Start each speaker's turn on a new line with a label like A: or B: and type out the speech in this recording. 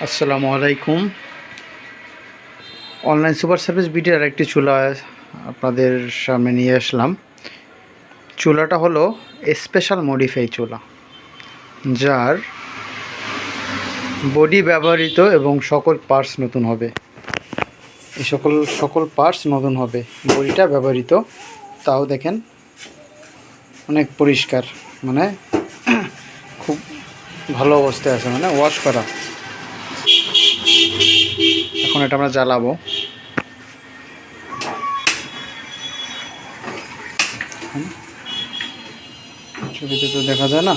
A: আসসালামু আলাইকুম। Online super service বিটির একটি চুলা আপনাদের সামনে নিয়ে আসলাম। চুলাটা হলো স্পেশাল মডিফাই চুলা, যার বডি ব্যবহৃত এবং সকল পার্টস নতুন হবে। এই সকল পার্টস নতুন হবে, বডিটা ব্যবহৃত, তাও দেখেন অনেক পরিষ্কার, মানে খুব ভালো অবস্থায় আছে, মানে ওয়াশ করা। এখন এটা আমরা জ্বালাবো। ছবিতে তো দেখা যায় না।